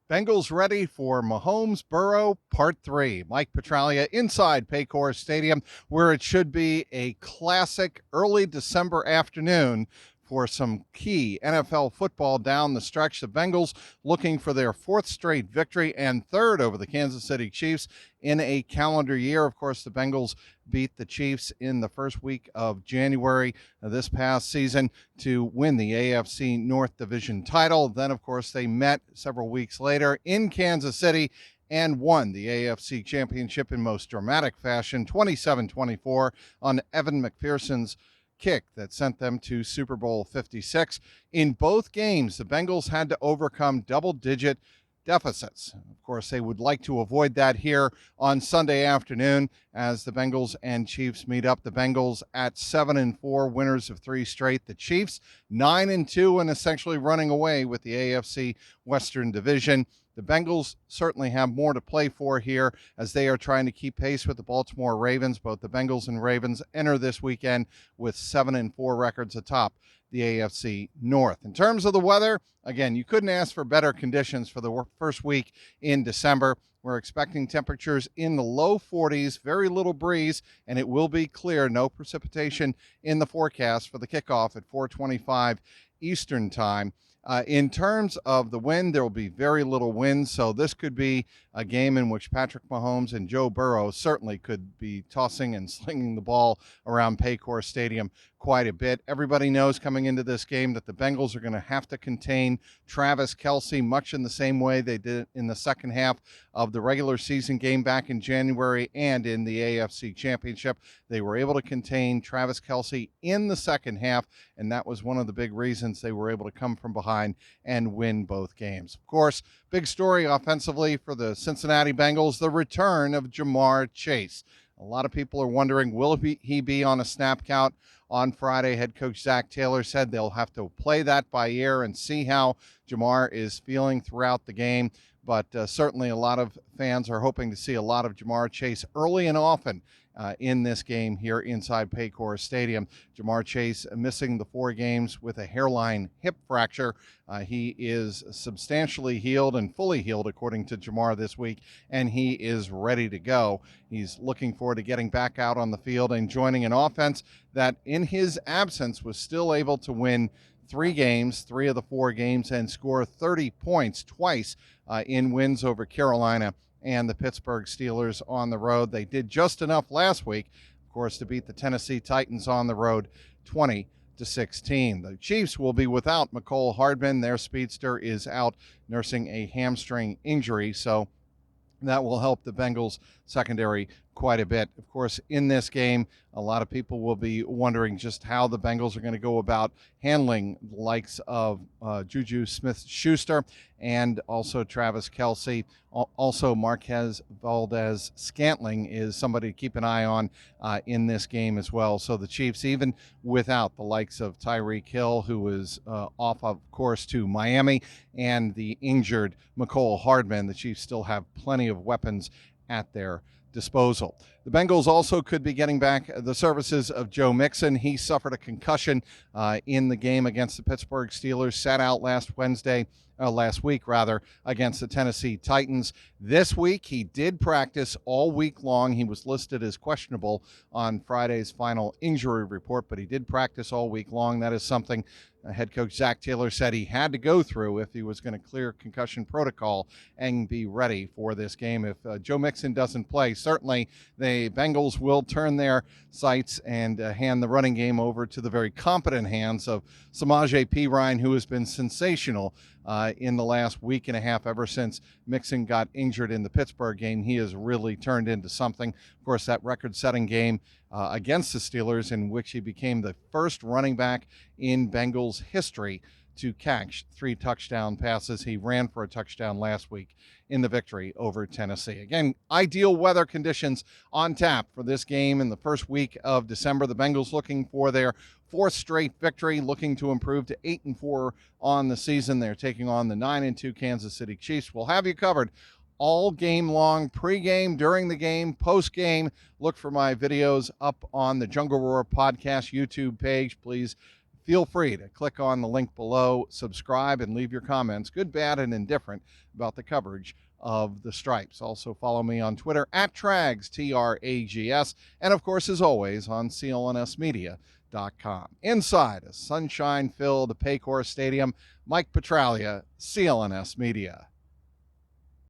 Bengals ready for Mahomes Burrow Part 3. Mike Petraglia inside Paycor Stadium, where it should be a classic early December afternoon for some key NFL football down the stretch. The Bengals looking for their fourth straight victory and third over the Kansas City Chiefs in a calendar year. Of course, the Bengals beat the Chiefs in the first week of January this past season to win the AFC North Division title. Then, of course, they met several weeks later in Kansas City and won the AFC Championship in most dramatic fashion, 27-24 on Evan McPherson's kick that sent them to Super Bowl 56. In both games, the Bengals had to overcome double-digit deficits. Of course, they would like to avoid that here on Sunday afternoon as the Bengals and Chiefs meet up. The Bengals at 7-4, winners of three straight. The Chiefs 9-2 and essentially running away with the AFC Western Division. The Bengals certainly have more to play for here as they are trying to keep pace with the Baltimore Ravens. Both the Bengals and Ravens enter this weekend with 7-4 records atop the AFC North. In terms of the weather, again, you couldn't ask for better conditions for the first week in December. We're expecting temperatures in the low 40s, very little breeze, and it will be clear. No precipitation in the forecast for the kickoff at 4:25 Eastern time. In terms of the wind, there will be very little wind, so this could be a game in which Patrick Mahomes and Joe Burrow certainly could be tossing and slinging the ball around Paycor Stadium quite a bit. Everybody knows coming into this game that the Bengals are going to have to contain Travis Kelce much in the same way they did in the second half of the regular season game back in January and in the AFC Championship. They were able to contain Travis Kelce in the second half, and that was one of the big reasons they were able to come from behind and win both games. Of course, big story offensively for the Cincinnati Bengals, the return of Ja'Marr Chase. A lot of people are wondering, will he be on a snap count on Friday? Head coach Zach Taylor said they'll have to play that by ear and see how Ja'Marr is feeling throughout the game. But certainly a lot of fans are hoping to see a lot of Ja'Marr Chase early and often in this game here inside Paycor Stadium. Ja'Marr Chase missing the 4 games with a hairline hip fracture. He is substantially healed and fully healed, according to Ja'Marr this week, and he is ready to go. He's looking forward to getting back out on the field and joining an offense that, in his absence, was still able to win 3 games, 3 of the 4 games, and score 30 points twice in wins over Carolina and the Pittsburgh Steelers on the road. They did just enough last week, of course, to beat the Tennessee Titans on the road 20-16. The Chiefs will be without Mecole Hardman. Their speedster is out nursing a hamstring injury, so that will help the Bengals secondary quite a bit. Of course, in this game, a lot of people will be wondering just how the Bengals are going to go about handling the likes of Juju Smith-Schuster and also Travis Kelce. Also, Marquez Valdez-Scantling is somebody to keep an eye on in this game as well. So the Chiefs, even without the likes of Tyreek Hill, who is off, of course, to Miami, and the injured Mecole Hardman, the Chiefs still have plenty of weapons at their disposal. The Bengals also could be getting back the services of Joe Mixon. He suffered a concussion in the game against the Pittsburgh Steelers, sat out last week against the Tennessee Titans. This week, he did practice all week long. He was listed as questionable on Friday's final injury report, but he did practice all week long. That is something head coach Zach Taylor said he had to go through if he was going to clear concussion protocol and be ready for this game. If Joe Mixon doesn't play, certainly the Bengals will turn their sights and hand the running game over to the very competent hands of Samaje Perine, who has been sensational in the last week and a half. Ever since Mixon got injured in the Pittsburgh game, he has really turned into something. Of course, that record-setting game against the Steelers, in which he became the first running back in Bengals history to catch 3 touchdown passes. He ran for a touchdown last week in the victory over Tennessee. Again, ideal weather conditions on tap for this game in the first week of December. The Bengals looking for their 4th straight victory, looking to improve to 8-4 on the season. They're taking on the 9-2 Kansas City Chiefs. We'll have you covered all game long, pregame, during the game, post-game. Look for my videos up on the Jungle Roar podcast YouTube page. Please feel free to click on the link below, subscribe, and leave your comments, good, bad, and indifferent, about the coverage of the Stripes. Also follow me on Twitter at Trags, Trags, and of course, as always, on clnsmedia.com. Inside a sunshine-filled Paycor Stadium, Mike Petraglia, CLNS Media.